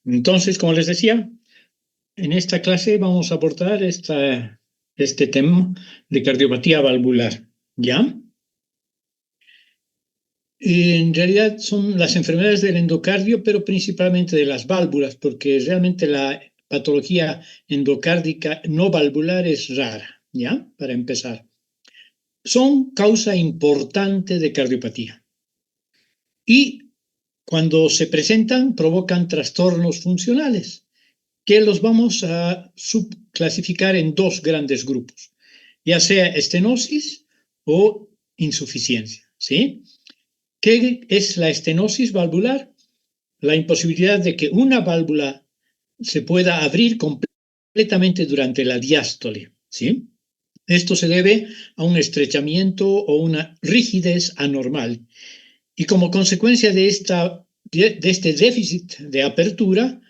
Entonces, como les decía, en esta clase vamos a abordar este tema de cardiopatía valvular, ¿ya? En realidad son las enfermedades del endocardio, pero principalmente de las válvulas, porque realmente la patología endocárdica no valvular es rara, ¿ya? Para empezar. Son causa importante de cardiopatía y cuando se presentan provocan trastornos funcionales que los vamos a subclasificar en dos grandes grupos, ya sea estenosis o insuficiencia, ¿sí? ¿Qué es la estenosis valvular? La imposibilidad de que una válvula se pueda abrir completamente durante la diástole, ¿sí? Esto se debe a un estrechamiento o una rigidez anormal. Y como consecuencia de este déficit de apertura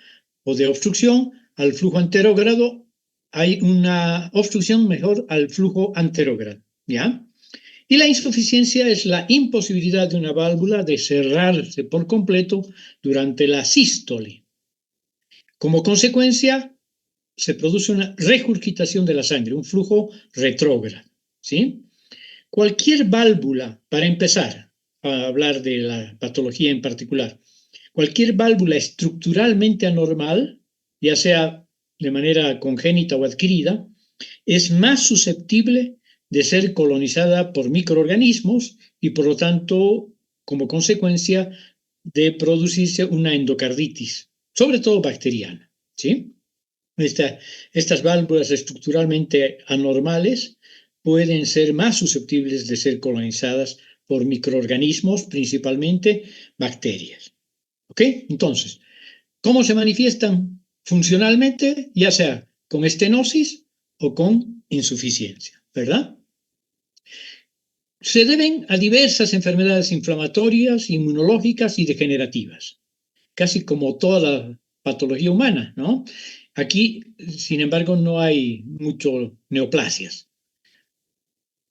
o de obstrucción al flujo anterógrado, hay una obstrucción mejor al flujo anterógrado, ¿ya? Y la insuficiencia es la imposibilidad de una válvula de cerrarse por completo durante la sístole. Como consecuencia, se produce una regurgitación de la sangre, un flujo retrógrado, ¿sí? Cualquier válvula, para empezar a hablar de la patología en particular, cualquier válvula estructuralmente anormal, ya sea de manera congénita o adquirida, es más susceptible de ser colonizada por microorganismos y por lo tanto, como consecuencia, de producirse una endocarditis, sobre todo bacteriana, ¿sí? Estas válvulas estructuralmente anormales pueden ser más susceptibles de ser colonizadas por microorganismos, principalmente bacterias. ¿Ok? Entonces, ¿cómo se manifiestan funcionalmente? Ya sea con estenosis o con insuficiencia, ¿verdad? Se deben a diversas enfermedades inflamatorias, inmunológicas y degenerativas, casi como toda la patología humana, ¿no? Aquí, sin embargo, no hay mucho neoplasias.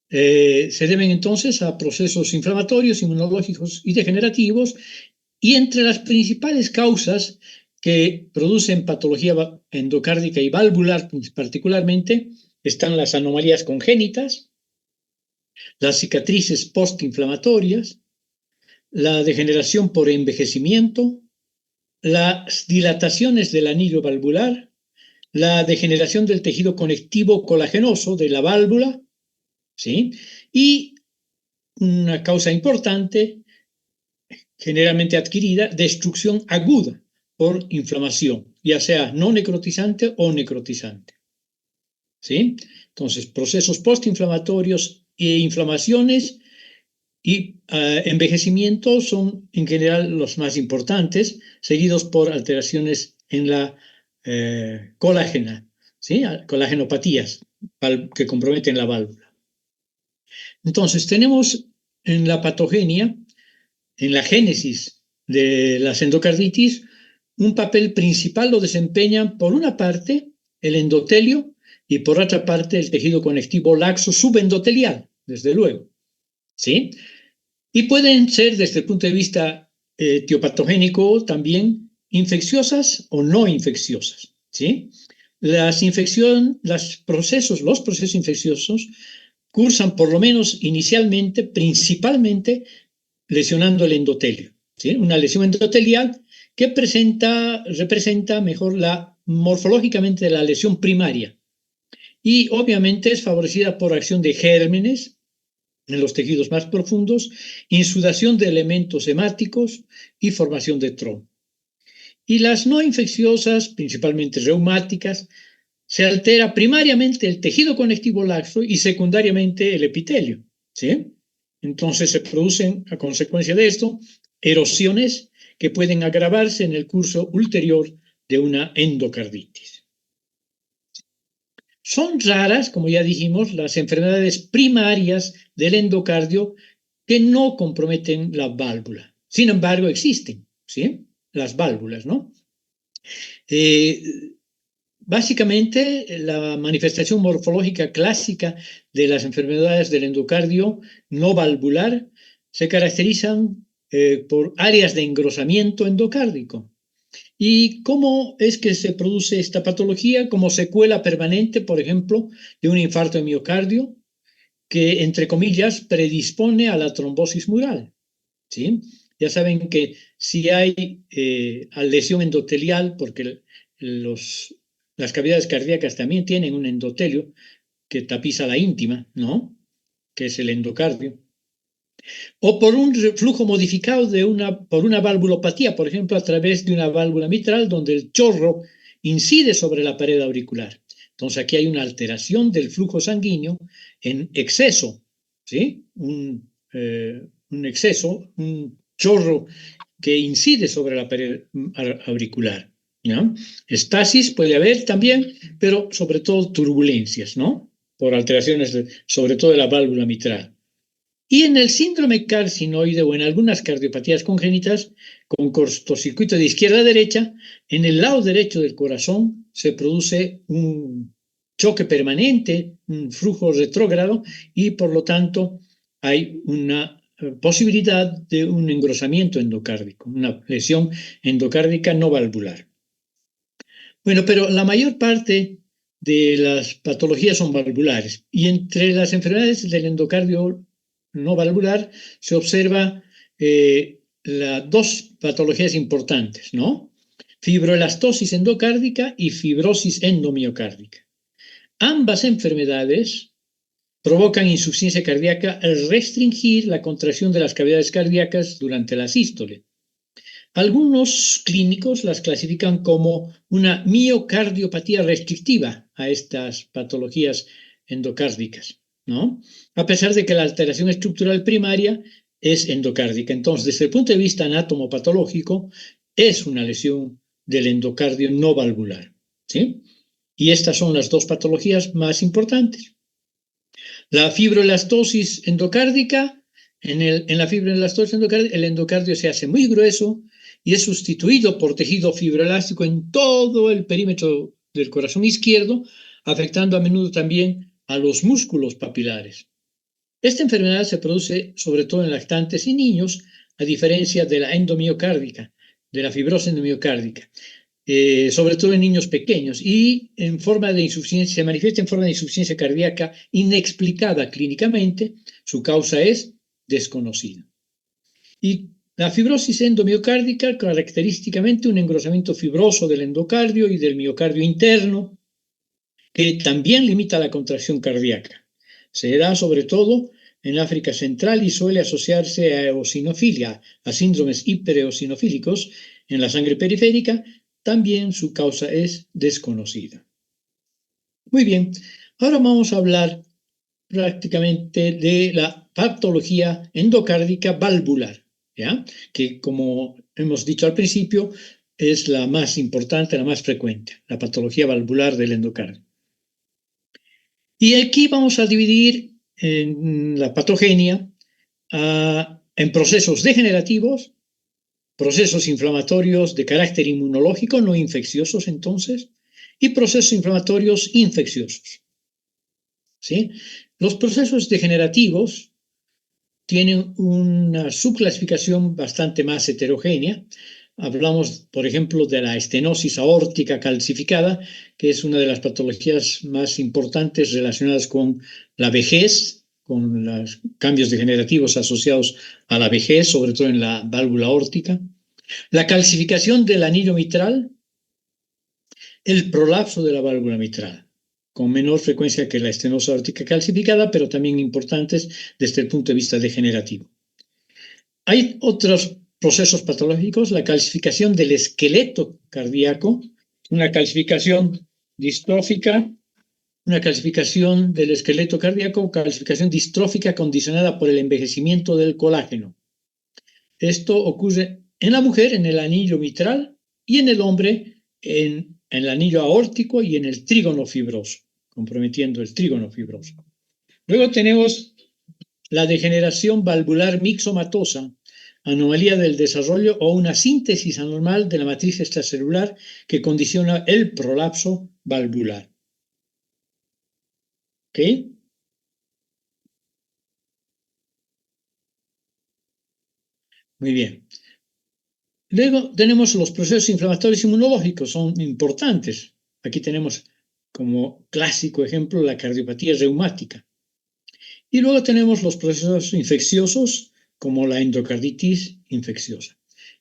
Se deben entonces a procesos inflamatorios, inmunológicos y degenerativos, y entre las principales causas que producen patología endocárdica y valvular particularmente están las anomalías congénitas, las cicatrices postinflamatorias, la degeneración por envejecimiento, las dilataciones del anillo valvular, la degeneración del tejido conectivo colagenoso de la válvula, ¿sí? Y una causa importante, generalmente adquirida, destrucción aguda por inflamación, ya sea no necrotizante o necrotizante, ¿sí? Entonces, procesos postinflamatorios e inflamaciones y envejecimiento son en general los más importantes, seguidos por alteraciones en la colágena, ¿sí? Colagenopatías que comprometen la válvula. Entonces, tenemos en la patogenia, en la génesis de las endocarditis, un papel principal lo desempeñan por una parte el endotelio y por otra parte el tejido conectivo laxo subendotelial, desde luego, ¿sí? Y pueden ser, desde el punto de vista etiopatogénico, también infecciosas o no infecciosas, ¿sí? Los procesos infecciosos cursan por lo menos inicialmente, principalmente, lesionando el endotelio, ¿sí? Una lesión endotelial que representa mejor morfológicamente la lesión primaria y obviamente es favorecida por acción de gérmenes en los tejidos más profundos, insudación de elementos hemáticos y formación de trombo. Y las no infecciosas, principalmente reumáticas, se altera primariamente el tejido conectivo laxo y secundariamente el epitelio, ¿sí? Entonces se producen, a consecuencia de esto, erosiones que pueden agravarse en el curso ulterior de una endocarditis. Son raras, como ya dijimos, las enfermedades primarias del endocardio que no comprometen la válvula. Sin embargo, existen, ¿sí? Las válvulas, ¿no? Básicamente, la manifestación morfológica clásica de las enfermedades del endocardio no valvular se caracterizan por áreas de engrosamiento endocárdico ¿Y cómo es que se produce esta patología? Como secuela permanente, por ejemplo, de un infarto de miocardio que, entre comillas, predispone a la trombosis mural. ¿Sí? Ya saben que si hay lesión endotelial, porque los, las cavidades cardíacas también tienen un endotelio que tapiza la íntima, ¿no? Que es el endocardio. O por un flujo modificado por una valvulopatía, por ejemplo, a través de una válvula mitral donde el chorro incide sobre la pared auricular. Entonces aquí hay una alteración del flujo sanguíneo en exceso, ¿sí? Un exceso, un chorro que incide sobre la pared auricular. ¿Ya? Estasis puede haber también, pero sobre todo turbulencias, ¿no? Por alteraciones, sobre todo de la válvula mitral. Y en el síndrome carcinoide o en algunas cardiopatías congénitas con cortocircuito de izquierda a derecha, en el lado derecho del corazón se produce un choque permanente, un flujo retrógrado y por lo tanto hay una posibilidad de un engrosamiento endocárdico, una lesión endocárdica no valvular. Bueno, pero la mayor parte de las patologías son valvulares y entre las enfermedades del endocardio no valvular se observa dos patologías importantes, ¿no? Fibroelastosis endocárdica y fibrosis endomiocárdica. Ambas enfermedades provocan insuficiencia cardíaca al restringir la contracción de las cavidades cardíacas durante la sístole. Algunos clínicos las clasifican como una miocardiopatía restrictiva a estas patologías endocárdicas, ¿no? A pesar de que la alteración estructural primaria es endocárdica. Entonces, desde el punto de vista anatomopatológico, es una lesión del endocardio no valvular, ¿sí? Y estas son las dos patologías más importantes. La fibroelastosis endocárdica, en la fibroelastosis endocárdica, el endocardio se hace muy grueso y es sustituido por tejido fibroelástico en todo el perímetro del corazón izquierdo, afectando a menudo también a los músculos papilares. Esta enfermedad se produce sobre todo en lactantes y niños, a diferencia de la endomiocárdica, de la fibrosis endomiocárdica. Sobre todo en niños pequeños, y en forma de insuficiencia, se manifiesta en forma de insuficiencia cardíaca inexplicada clínicamente, su causa es desconocida. Y la fibrosis endomiocárdica, característicamente un engrosamiento fibroso del endocardio y del miocardio interno, que también limita la contracción cardíaca. Se da sobre todo en África Central y suele asociarse a eosinofilia, a síndromes hipereosinofílicos en la sangre periférica. También su causa es desconocida. Muy bien, ahora vamos a hablar prácticamente de la patología endocárdica valvular, ¿ya? Que como hemos dicho al principio, es la más importante, la más frecuente, la patología valvular del endocardio. Y aquí vamos a dividir en la patogenia en procesos degenerativos, procesos inflamatorios de carácter inmunológico, no infecciosos entonces, y procesos inflamatorios infecciosos. ¿Sí? Los procesos degenerativos tienen una subclasificación bastante más heterogénea. Hablamos, por ejemplo, de la estenosis aórtica calcificada, que es una de las patologías más importantes relacionadas con la vejez, con los cambios degenerativos asociados a la vejez, sobre todo en la válvula aórtica. La calcificación del anillo mitral, el prolapso de la válvula mitral, con menor frecuencia que la estenosis aórtica calcificada, pero también importantes desde el punto de vista degenerativo. Hay otros procesos patológicos, la calcificación del esqueleto cardíaco, una calcificación distrófica, una calcificación del esqueleto cardíaco, calcificación distrófica condicionada por el envejecimiento del colágeno. Esto ocurre en la mujer, en el anillo mitral, y en el hombre, en el anillo aórtico y en el trígono fibroso, comprometiendo el trígono fibroso. Luego tenemos la degeneración valvular mixomatosa, anomalía del desarrollo o una síntesis anormal de la matriz extracelular que condiciona el prolapso valvular. ¿Ok? Muy bien. Luego tenemos los procesos inflamatorios inmunológicos, son importantes. Aquí tenemos como clásico ejemplo la cardiopatía reumática. Y luego tenemos los procesos infecciosos como la endocarditis infecciosa.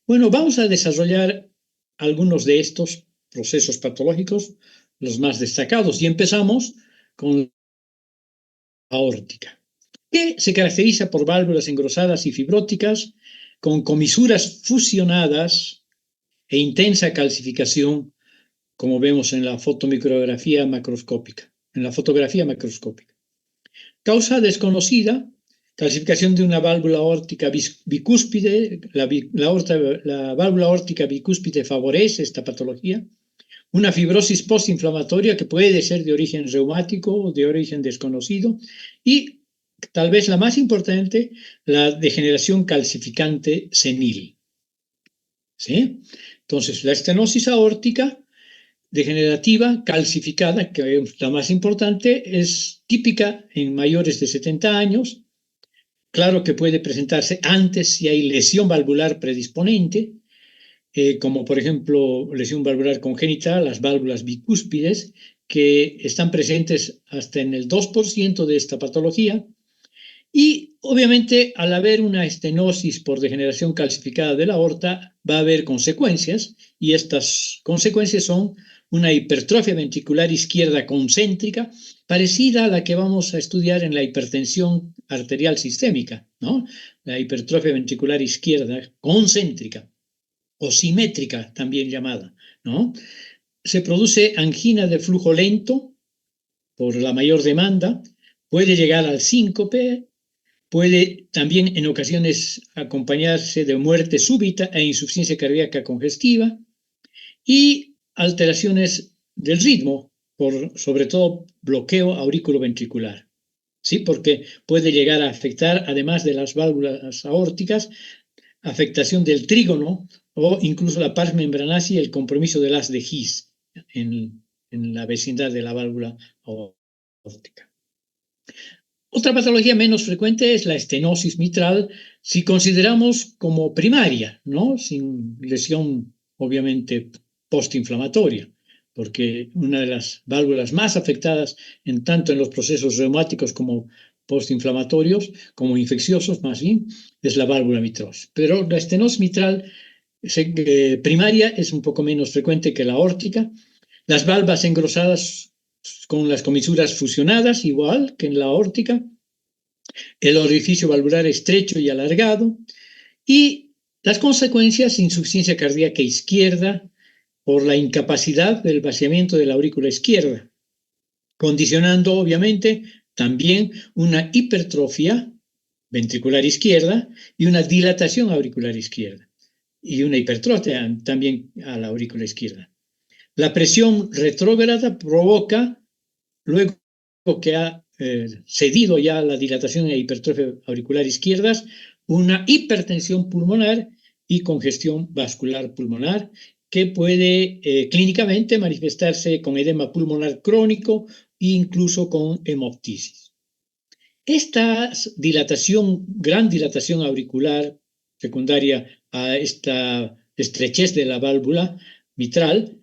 Bueno, vamos a desarrollar algunos de estos procesos patológicos, los más destacados, y empezamos con la aórtica, que se caracteriza por válvulas engrosadas y fibróticas con comisuras fusionadas e intensa calcificación, como vemos en la fotomicrografía macroscópica, en la fotografía macroscópica. Causa desconocida, calcificación de una válvula aórtica bicúspide, la válvula aórtica bicúspide favorece esta patología, una fibrosis postinflamatoria que puede ser de origen reumático o de origen desconocido y tal vez la más importante, la degeneración calcificante senil. ¿Sí? Entonces, la estenosis aórtica degenerativa calcificada, que es la más importante, es típica en mayores de 70 años. Claro que puede presentarse antes si hay lesión valvular predisponente, como por ejemplo lesión valvular congénita, las válvulas bicúspides, que están presentes hasta en el 2% de esta patología. Y obviamente al haber una estenosis por degeneración calcificada de la aorta va a haber consecuencias y estas consecuencias son una hipertrofia ventricular izquierda concéntrica parecida a la que vamos a estudiar en la hipertensión arterial sistémica, ¿no? La hipertrofia ventricular izquierda concéntrica o simétrica también llamada, ¿no? Se produce angina de flujo lento por la mayor demanda, puede llegar al síncope. Puede también en ocasiones acompañarse de muerte súbita e insuficiencia cardíaca congestiva y alteraciones del ritmo, por sobre todo bloqueo auriculoventricular. ¿Sí? Porque puede llegar a afectar, además de las válvulas aórticas, afectación del trígono o incluso la pars membranacia y el compromiso del haz de His en la vecindad de la válvula aórtica. Otra patología menos frecuente es la estenosis mitral, si consideramos como primaria, ¿no? Sin lesión, obviamente, postinflamatoria, porque una de las válvulas más afectadas tanto en los procesos reumáticos como postinflamatorios, como infecciosos más bien, es la válvula mitral. Pero la estenosis mitral primaria es un poco menos frecuente que la aórtica. Las valvas engrosadas con las comisuras fusionadas, igual que en la aórtica, el orificio valvular estrecho y alargado, y las consecuencias, insuficiencia cardíaca izquierda por la incapacidad del vaciamiento de la aurícula izquierda, condicionando obviamente también una hipertrofia ventricular izquierda y una dilatación auricular izquierda, y una hipertrofia también a la aurícula izquierda. La presión retrógrada provoca, luego que ha cedido ya la dilatación e hipertrofia auricular izquierdas, una hipertensión pulmonar y congestión vascular pulmonar que puede clínicamente manifestarse con edema pulmonar crónico e incluso con hemoptisis. Esta gran dilatación auricular secundaria a esta estrechez de la válvula mitral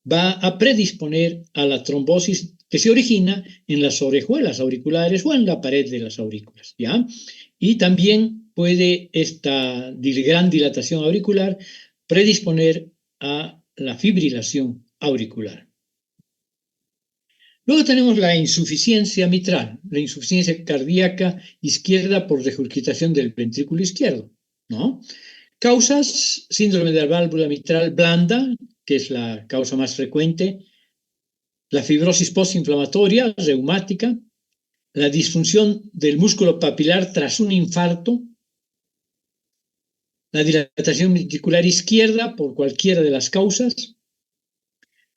va a predisponer a la trombosis que se origina en las orejuelas auriculares o en la pared de las aurículas, ¿ya? Y también puede esta gran dilatación auricular predisponer a la fibrilación auricular. Luego tenemos la insuficiencia mitral, la insuficiencia cardíaca izquierda por regurgitación del ventrículo izquierdo, ¿no? Causas, síndrome de la válvula mitral blanda, que es la causa más frecuente, la fibrosis postinflamatoria reumática, la disfunción del músculo papilar tras un infarto, la dilatación ventricular izquierda por cualquiera de las causas,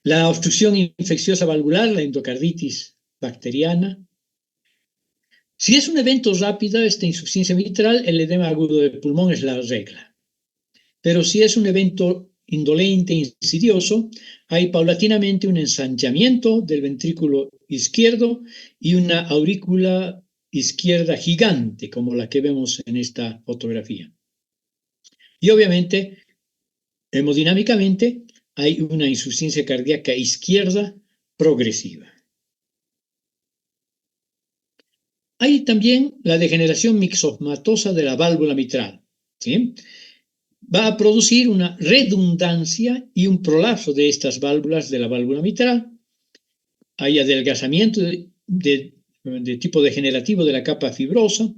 la obstrucción infecciosa valvular, la endocarditis bacteriana. Si es un evento rápido, esta insuficiencia mitral, el edema agudo del pulmón es la regla. Pero si es un evento indolente, insidioso, hay paulatinamente un ensanchamiento del ventrículo izquierdo y una aurícula izquierda gigante, como la que vemos en esta fotografía. Y obviamente Hemodinámicamente hay una insuficiencia cardíaca izquierda progresiva. Hay también la degeneración mixomatosa de la válvula mitral, ¿sí? Va a producir una redundancia y un prolapso de estas válvulas de la válvula mitral. Hay adelgazamiento de tipo degenerativo de la capa fibrosa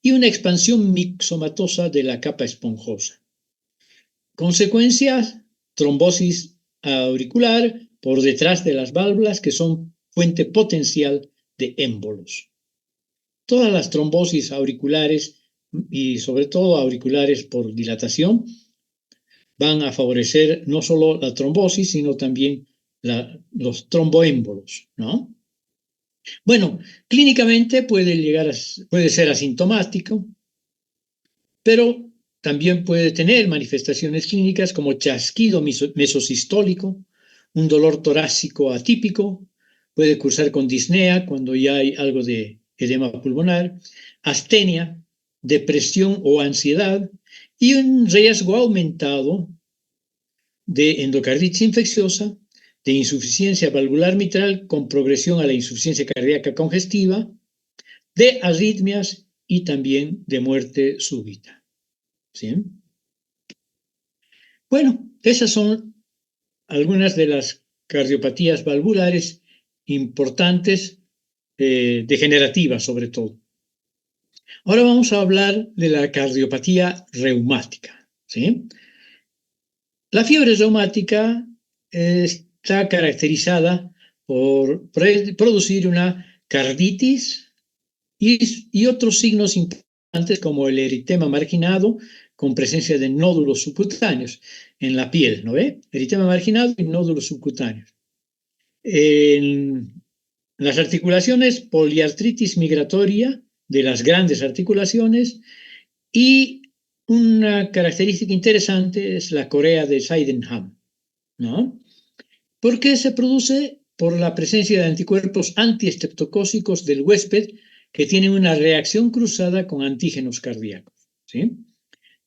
y una expansión mixomatosa de la capa esponjosa. Consecuencias, trombosis auricular por detrás de las válvulas que son fuente potencial de émbolos. Todas las trombosis auriculares y sobre todo auriculares por dilatación van a favorecer no solo la trombosis, sino también los tromboémbolos, ¿no? Bueno, clínicamente puede ser asintomático, pero también puede tener manifestaciones clínicas como chasquido mesosistólico, un dolor torácico atípico, puede cursar con disnea cuando ya hay algo de edema pulmonar, astenia, depresión o ansiedad y un riesgo aumentado de endocarditis infecciosa, de insuficiencia valvular mitral con progresión a la insuficiencia cardíaca congestiva, de arritmias y también de muerte súbita. ¿Sí? Bueno, esas son algunas de las cardiopatías valvulares importantes, degenerativas sobre todo. Ahora vamos a hablar de la cardiopatía reumática. ¿Sí? La fiebre reumática está caracterizada por producir una carditis y otros signos importantes como el eritema marginado con presencia de nódulos subcutáneos en la piel, ¿no ve? Eritema marginado y nódulos subcutáneos. En las articulaciones, poliartritis migratoria de las grandes articulaciones y una característica interesante es la corea de Sydenham, ¿no? Porque se produce por la presencia de anticuerpos antiestreptocócicos del huésped que tienen una reacción cruzada con antígenos cardíacos, ¿sí?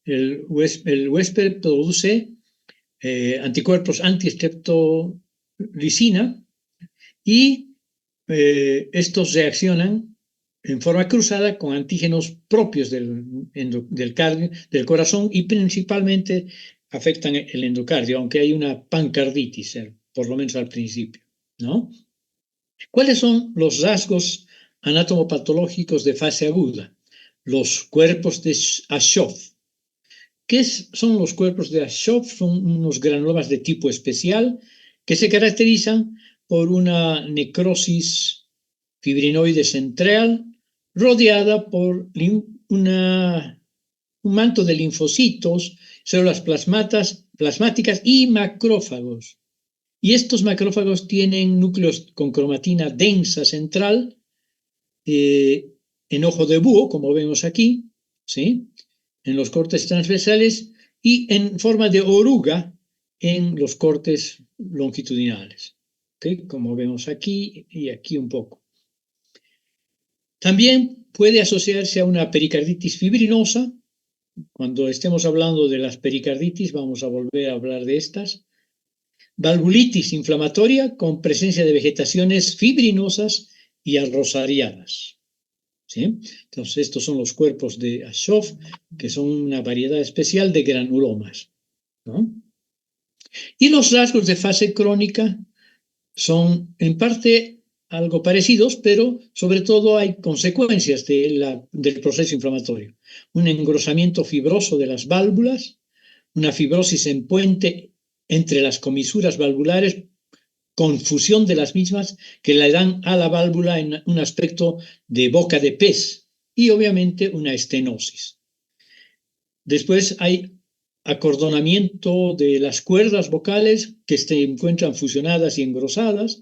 El huésped produce anticuerpos antiestreptolicina y estos reaccionan en forma cruzada con antígenos propios del corazón y principalmente afectan el endocardio, aunque hay una pancarditis, por lo menos al principio, ¿no? ¿Cuáles son los rasgos anatomopatológicos de fase aguda? Los cuerpos de Aschoff. ¿Qué son los cuerpos de Aschoff? Son unos granulomas de tipo especial que se caracterizan por una necrosis fibrinoide central rodeada por un manto de linfocitos, células plasmáticas y macrófagos. Y estos macrófagos tienen núcleos con cromatina densa central, en ojo de búho, como vemos aquí, ¿sí? En los cortes transversales y en forma de oruga en los cortes longitudinales, ¿okay? Como vemos aquí y aquí un poco. También puede asociarse a una pericarditis fibrinosa. Cuando estemos hablando de las pericarditis, vamos a volver a hablar de estas. Valvulitis inflamatoria con presencia de vegetaciones fibrinosas y arrosariadas. ¿Sí? Entonces, estos son los cuerpos de Aschoff, que son una variedad especial de granulomas, ¿no? Y los rasgos de fase crónica son en parte algo parecidos, pero sobre todo hay consecuencias del proceso inflamatorio. Un engrosamiento fibroso de las válvulas, una fibrosis en puente entre las comisuras valvulares, confusión de las mismas que le dan a la válvula en un aspecto de boca de pez y obviamente una estenosis. Después hay acordonamiento de las cuerdas vocales que se encuentran fusionadas y engrosadas,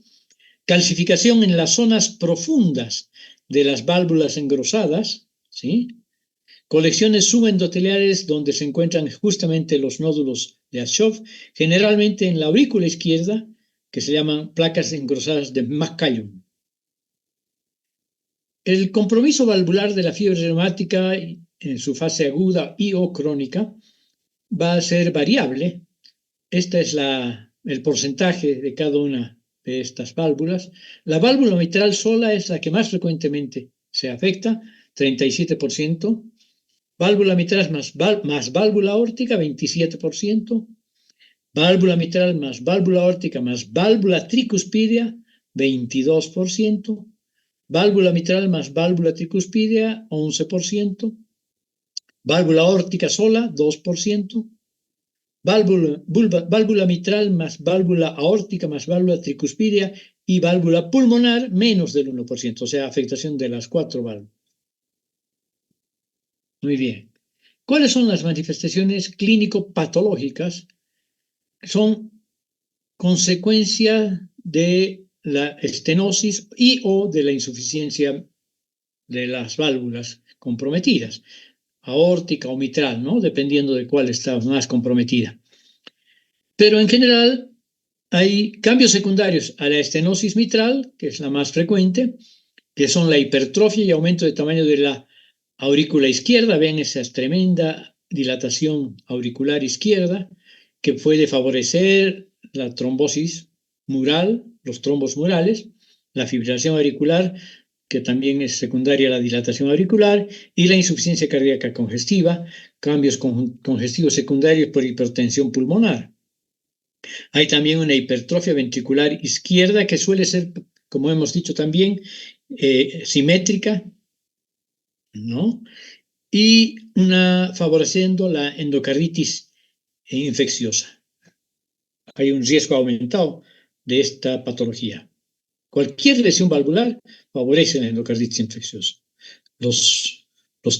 calcificación en las zonas profundas de las válvulas engrosadas, ¿sí? Colecciones subendoteliales donde se encuentran justamente los nódulos de Aschoff, generalmente en la aurícula izquierda, que se llaman placas engrosadas de McCallum. El compromiso valvular de la fiebre reumática en su fase aguda y o crónica va a ser variable Esta es el porcentaje de cada una de estas válvulas. La válvula mitral sola es la que más frecuentemente se afecta, 37%. Válvula mitral más válvula aórtica, 27%. Válvula mitral más válvula aórtica más válvula tricuspidia, 22%. Válvula mitral más válvula tricuspidia, 11%. Válvula aórtica sola, 2%. Válvula mitral más válvula aórtica más válvula tricuspidia y válvula pulmonar, menos del 1%, o sea, afectación de las 4 válvulas. Muy bien. ¿Cuáles son las manifestaciones clínico-patológicas? Son consecuencia de la estenosis y o de la insuficiencia de las válvulas comprometidas, aórtica o mitral, ¿no? Dependiendo de cuál está más comprometida. Pero en general hay cambios secundarios a la estenosis mitral, que es la más frecuente, que son la hipertrofia y aumento de tamaño de la aurícula izquierda. Ven esa tremenda dilatación auricular izquierda que puede favorecer la trombosis mural, los trombos murales, la fibrilación auricular, que también es secundaria a la dilatación auricular, y la insuficiencia cardíaca congestiva, cambios congestivos secundarios por hipertensión pulmonar. Hay también una hipertrofia ventricular izquierda que suele ser, como hemos dicho también, simétrica, ¿no? Y favoreciendo la endocarditis infecciosa. Hay un riesgo aumentado de esta patología. Cualquier lesión valvular favorece la endocarditis infecciosa. Los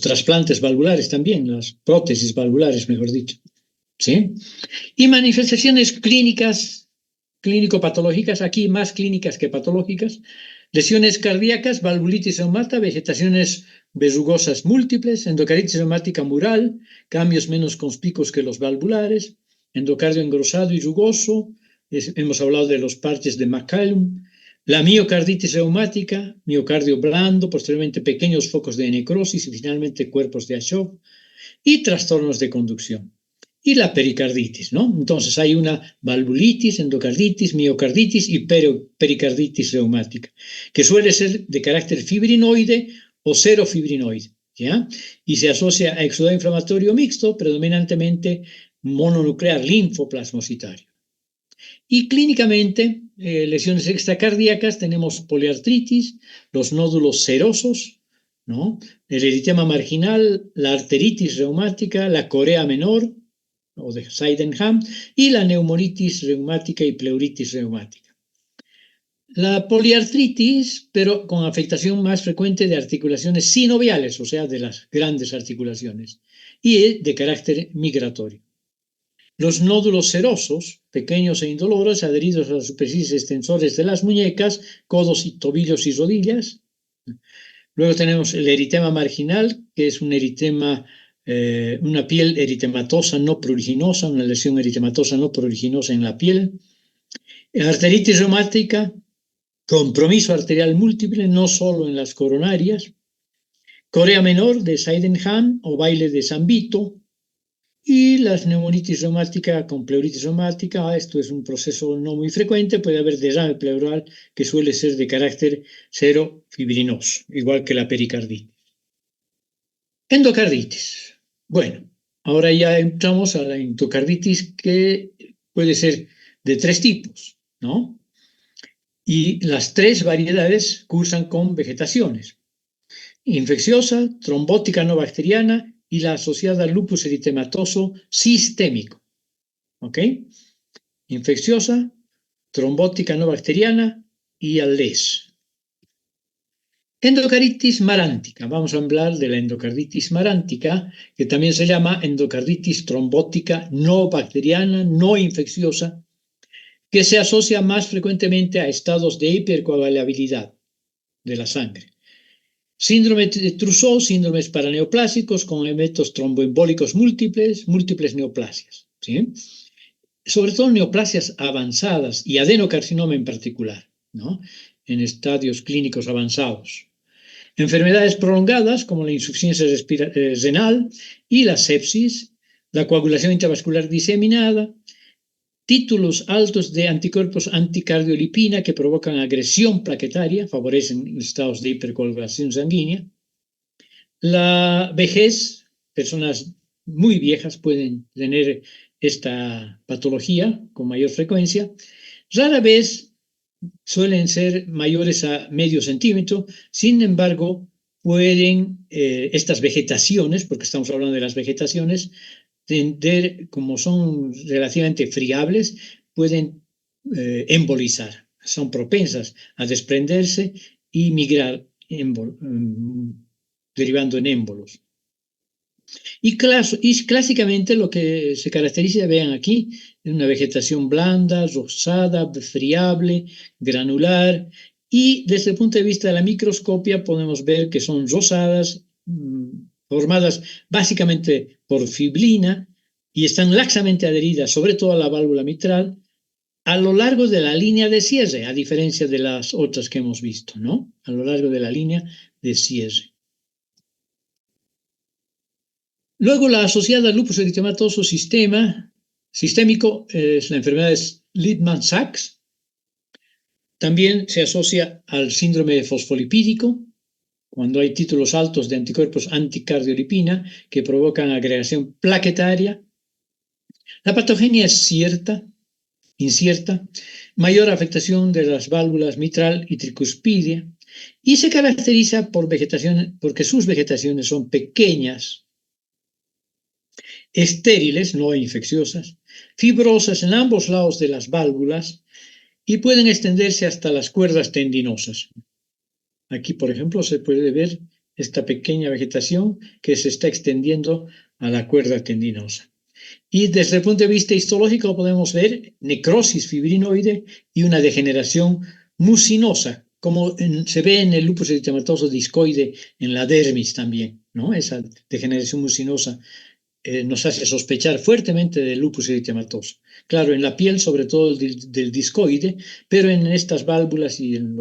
trasplantes valvulares también, las prótesis valvulares, mejor dicho. ¿Sí? Y manifestaciones clínicas, clínico-patológicas, aquí más clínicas que patológicas, lesiones cardíacas, valvulitis reumata, vegetaciones verrugosas múltiples, endocarditis reumática mural, cambios menos conspicuos que los valvulares, endocardio engrosado y rugoso, hemos hablado de los parches de McCallum, la miocarditis reumática, miocardio blando, posteriormente pequeños focos de necrosis y finalmente cuerpos de Aschoff y trastornos de conducción. Y la pericarditis, ¿no? Entonces hay una valvulitis, endocarditis, miocarditis y pericarditis reumática, que suele ser de carácter fibrinoide o serofibrinoide, ¿ya? Y se asocia a exudado inflamatorio mixto, predominantemente mononuclear linfoplasmocitario. Y clínicamente, lesiones extracardíacas, tenemos poliartritis, los nódulos serosos, ¿no? El eritema marginal, la arteritis reumática, la corea menor, o de Sydenham, y la neumonitis reumática y pleuritis reumática. La poliartritis, pero con afectación más frecuente de articulaciones sinoviales, o sea, de las grandes articulaciones, y de carácter migratorio. Los nódulos serosos, pequeños e indoloros, adheridos a las superficies extensores de las muñecas, codos y tobillos y rodillas. Luego tenemos el eritema marginal, que es un eritema, una piel eritematosa no pruriginosa, una lesión eritematosa no pruriginosa en la piel. Arteritis reumática, compromiso arterial múltiple, no solo en las coronarias. Corea menor de Sydenham o baile de San Vito. Y las neumonitis reumática con pleuritis reumática, esto es un proceso no muy frecuente, puede haber derrame pleural que suele ser de carácter serofibrinoso, igual que la pericarditis. Endocarditis. Bueno, ahora ya entramos a la endocarditis que puede ser de 3 tipos, ¿no? Y las 3 variedades cursan con vegetaciones. Infecciosa, trombótica no bacteriana y la asociada al lupus eritematoso sistémico. ¿Ok? Infecciosa, trombótica no bacteriana y al LES. Endocarditis marántica. Vamos a hablar de la endocarditis marántica, que también se llama endocarditis trombótica no bacteriana, no infecciosa, que se asocia más frecuentemente a estados de hipercoagulabilidad de la sangre. Síndrome de Trousseau, síndromes paraneoplásicos con eventos tromboembólicos múltiples neoplasias, ¿sí? Sobre todo neoplasias avanzadas y adenocarcinoma en particular, ¿no? En estadios clínicos avanzados. Enfermedades prolongadas como la insuficiencia renal y la sepsis, la coagulación intravascular diseminada, títulos altos de anticuerpos anticardiolipina que provocan agresión plaquetaria, favorecen estados de hipercoagulación sanguínea. La vejez, personas muy viejas pueden tener esta patología con mayor frecuencia. Rara vez suelen ser mayores a medio centímetro, sin embargo, pueden estas vegetaciones, porque estamos hablando de las vegetaciones, tender, como son relativamente friables, pueden embolizar, son propensas a desprenderse y migrar derivando en émbolos. Y clásicamente lo que se caracteriza, vean aquí, es una vegetación blanda, rosada, friable, granular, y desde el punto de vista de la microscopia podemos ver que son rosadas, formadas básicamente por fibrina, y están laxamente adheridas, sobre todo a la válvula mitral, a lo largo de la línea de cierre, a diferencia de las otras que hemos visto, ¿no? A lo largo de la línea de cierre. Luego, la asociada al lupus eritematoso sistémico es la enfermedad de Lipman-Sachs. También se asocia al síndrome fosfolipídico, cuando hay títulos altos de anticuerpos anticardiolipina que provocan agregación plaquetaria. La patogenia es incierta, mayor afectación de las válvulas mitral y tricuspidia, y se caracteriza por vegetación, porque sus vegetaciones son pequeñas, estériles, no infecciosas, fibrosas en ambos lados de las válvulas y pueden extenderse hasta las cuerdas tendinosas. Aquí, por ejemplo, se puede ver esta pequeña vegetación que se está extendiendo a la cuerda tendinosa. Y desde el punto de vista histológico podemos ver necrosis fibrinoide y una degeneración mucinosa, como se ve en el lupus eritematoso discoide en la dermis también, ¿no? Esa degeneración mucinosa nos hace sospechar fuertemente del lupus eritematoso. Claro, en la piel, sobre todo del discoide, pero en estas válvulas y en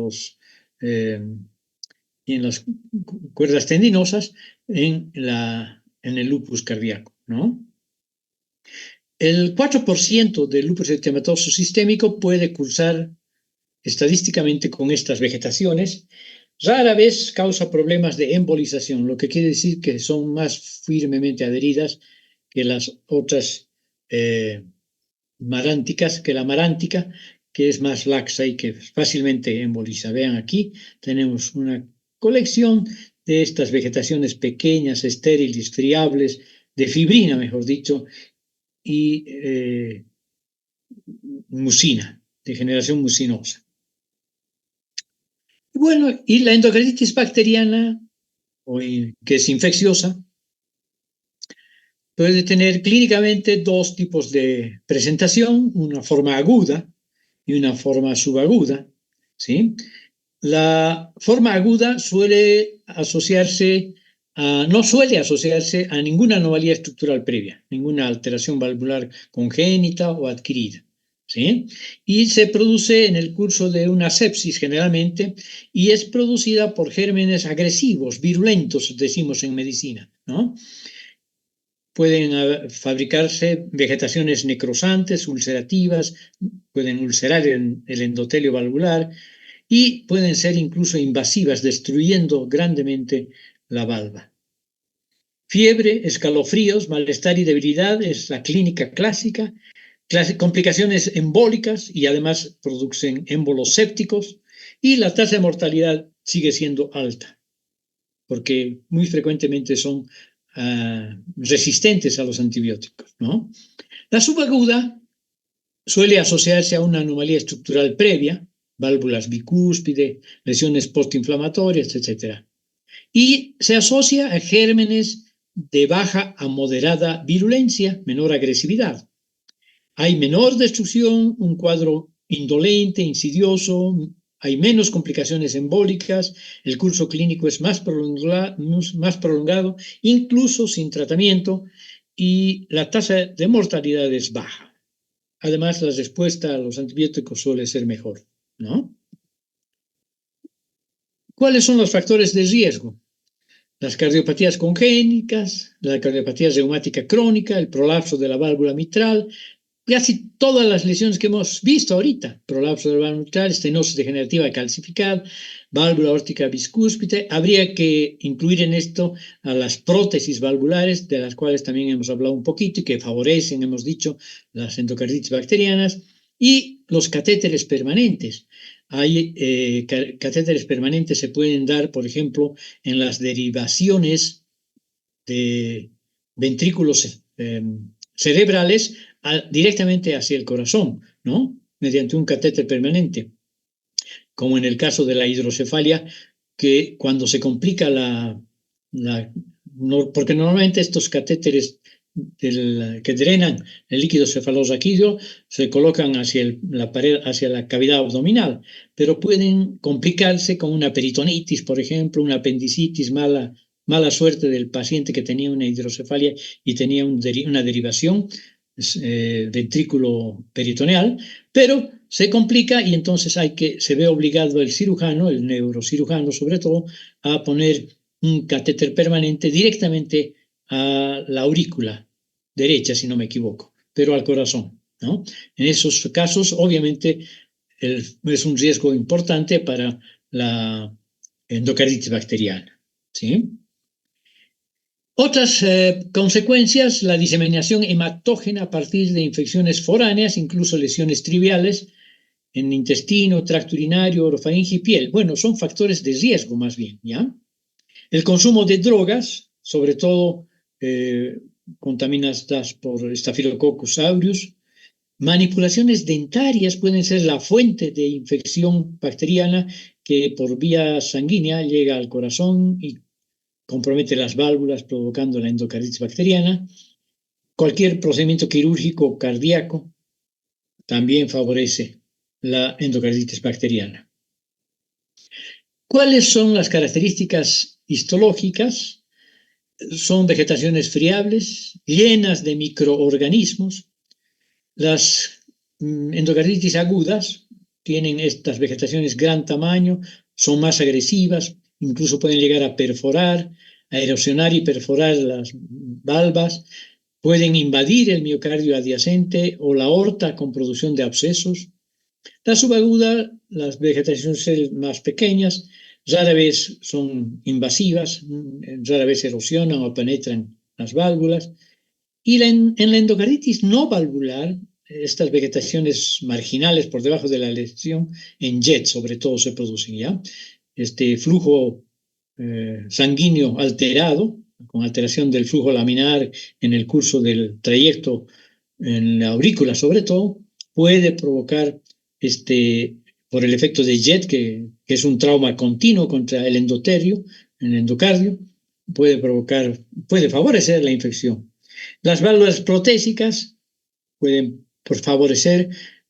las cuerdas tendinosas, en el lupus cardíaco, ¿no? El 4% del lupus eritematoso sistémico puede cursar estadísticamente con estas vegetaciones. Rara vez causa problemas de embolización, lo que quiere decir que son más firmemente adheridas que las otras maránticas, que la marántica, que es más laxa y que fácilmente emboliza. Vean aquí, tenemos una colección de estas vegetaciones pequeñas, estériles, friables, de fibrina, mejor dicho, y mucina, de generación mucinosa. Bueno, y la endocarditis bacteriana, que es infecciosa, puede tener clínicamente dos tipos de presentación, una forma aguda y una forma subaguda, ¿sí? La forma aguda no suele asociarse a ninguna anomalía estructural previa, ninguna alteración valvular congénita o adquirida, ¿sí? Y se produce en el curso de una sepsis generalmente y es producida por gérmenes agresivos, virulentos, decimos en medicina, ¿no? Pueden fabricarse vegetaciones necrosantes, ulcerativas, pueden ulcerar el endotelio valvular y pueden ser incluso invasivas, destruyendo grandemente la valva. Fiebre, escalofríos, malestar y debilidad es la clínica clásica, complicaciones embólicas y además producen émbolos sépticos, y la tasa de mortalidad sigue siendo alta, porque muy frecuentemente son resistentes a los antibióticos, ¿no? La subaguda suele asociarse a una anomalía estructural previa, válvulas bicúspide, lesiones postinflamatorias, etc. Y se asocia a gérmenes de baja a moderada virulencia, menor agresividad. Hay menor destrucción, un cuadro indolente, insidioso, hay menos complicaciones embólicas, el curso clínico es más prolongado, incluso sin tratamiento, y la tasa de mortalidad es baja. Además, la respuesta a los antibióticos suele ser mejor, ¿no? ¿Cuáles son los factores de riesgo? Las cardiopatías congénitas, la cardiopatía reumática crónica, el prolapso de la válvula mitral, casi todas las lesiones que hemos visto ahorita: prolapso del vano mitral, estenosis degenerativa calcificada, válvula aórtica biscúspide. Habría que incluir en esto a las prótesis valvulares, de las cuales también hemos hablado un poquito y que favorecen, hemos dicho, las endocarditis bacterianas, y los catéteres permanentes. Hay catéteres permanentes se pueden dar, por ejemplo, en las derivaciones de ventrículos cerebrales directamente hacia el corazón, ¿no? Mediante un catéter permanente, como en el caso de la hidrocefalia, que cuando se complica porque normalmente estos catéteres que drenan el líquido cefalorraquídeo se colocan hacia la pared, hacia la cavidad abdominal, pero pueden complicarse con una peritonitis, por ejemplo, una apendicitis, mala suerte del paciente que tenía una hidrocefalia y tenía una derivación ventrículo peritoneal, pero se complica y entonces se ve obligado el cirujano, el neurocirujano sobre todo, a poner un catéter permanente directamente a la aurícula derecha, si no me equivoco, pero al corazón, ¿no? En esos casos, obviamente, es un riesgo importante para la endocarditis bacteriana, ¿sí? Otras consecuencias: la diseminación hematógena a partir de infecciones foráneas, incluso lesiones triviales en intestino, tracto urinario, orofaringe y piel. Bueno, son factores de riesgo más bien, ¿ya? El consumo de drogas, sobre todo contaminadas por Staphylococcus aureus. Manipulaciones dentarias pueden ser la fuente de infección bacteriana que por vía sanguínea llega al corazón y compromete las válvulas, provocando la endocarditis bacteriana. Cualquier procedimiento quirúrgico cardíaco también favorece la endocarditis bacteriana. ¿Cuáles son las características histológicas? Son vegetaciones friables, llenas de microorganismos. Las endocarditis agudas tienen estas vegetaciones gran tamaño, son más agresivas, incluso pueden llegar a perforar, a erosionar y perforar las valvas, pueden invadir el miocardio adyacente o la aorta con producción de abscesos. La subaguda, las vegetaciones más pequeñas, rara vez son invasivas, rara vez erosionan o penetran las válvulas. Y en la endocarditis no valvular, estas vegetaciones marginales por debajo de la lesión, en JET sobre todo se producen, ¿ya? Este flujo sanguíneo alterado, con alteración del flujo laminar en el curso del trayecto en la aurícula sobre todo, puede provocar, por el efecto de JET, que es un trauma continuo contra el endotelio, el endocardio, puede favorecer la infección. Las válvulas protésicas pueden favorecer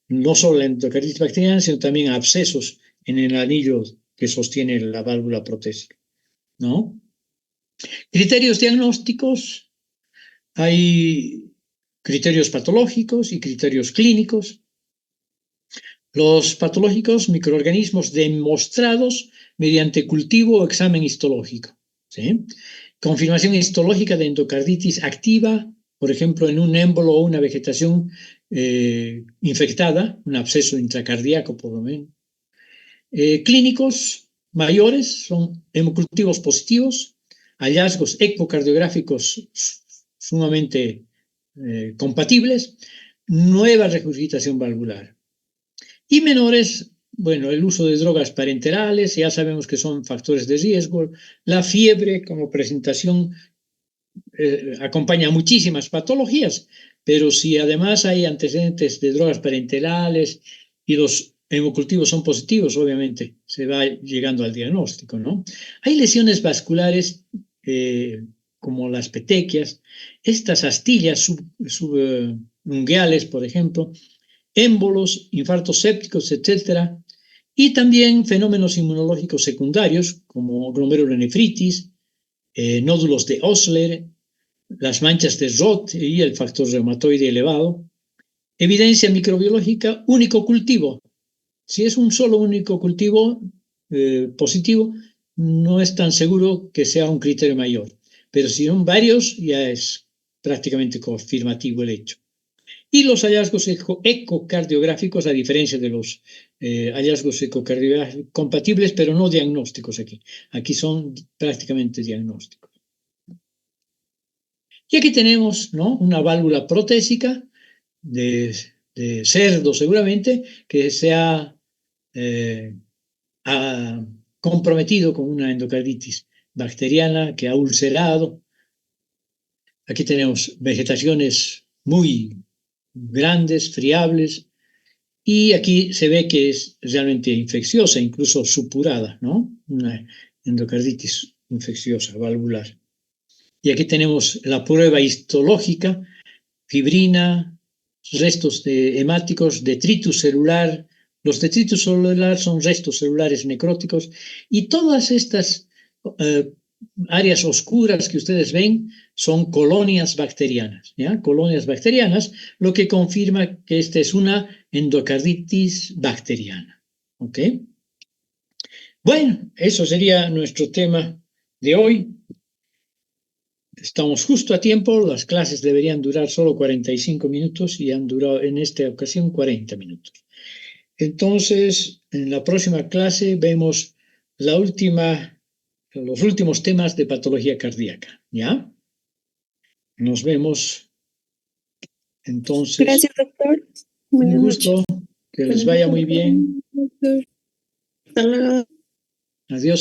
no solo la endocarditis bacteriana, sino también abscesos en el anillo que sostiene la válvula protésica, ¿no? Criterios diagnósticos: hay criterios patológicos y criterios clínicos. Los patológicos: microorganismos demostrados mediante cultivo o examen histológico, ¿sí? Confirmación histológica de endocarditis activa, por ejemplo, en un émbolo o una vegetación infectada, un absceso intracardíaco por lo menos. Clínicos mayores son hemocultivos positivos, hallazgos ecocardiográficos sumamente compatibles, nueva regurgitación valvular. Y menores, bueno, el uso de drogas parenterales, ya sabemos que son factores de riesgo. La fiebre como presentación acompaña muchísimas patologías, pero si además hay antecedentes de drogas parenterales y los hemocultivos son positivos, obviamente se va llegando al diagnóstico, ¿no? Hay lesiones vasculares como las petequias, estas astillas subungueales, por ejemplo, émbolos, infartos sépticos, etcétera, y también fenómenos inmunológicos secundarios como glomerulonefritis, nódulos de Osler, las manchas de Roth y el factor reumatoide elevado. Evidencia microbiológica: único cultivo. Si es un solo único cultivo positivo, no es tan seguro que sea un criterio mayor, pero si son varios, ya es prácticamente confirmativo el hecho. Y los hallazgos ecocardiográficos, a diferencia de los hallazgos ecocardiográficos compatibles, pero no diagnósticos aquí. Aquí son prácticamente diagnósticos. Y aquí tenemos, ¿no?, una válvula protésica de cerdo seguramente, que se ha comprometido con una endocarditis bacteriana que ha ulcerado. Aquí tenemos vegetaciones muy grandes, friables, y aquí se ve que es realmente infecciosa, incluso supurada, ¿no? Una endocarditis infecciosa valvular. Y aquí tenemos la prueba histológica, fibrina, restos hemáticos, detritus celular. Los detritus celular son restos celulares necróticos, y todas estas áreas oscuras que ustedes ven son colonias bacterianas, ¿ya? Colonias bacterianas, lo que confirma que esta es una endocarditis bacteriana, ¿ok? Bueno, eso sería nuestro tema de hoy. Estamos justo a tiempo, las clases deberían durar solo 45 minutos y han durado en esta ocasión 40 minutos. Entonces, en la próxima clase vemos los últimos temas de patología cardíaca, ¿ya? Nos vemos. Entonces, gracias, doctor. Un gusto, que les vaya muy bien. Hasta luego. Adiós.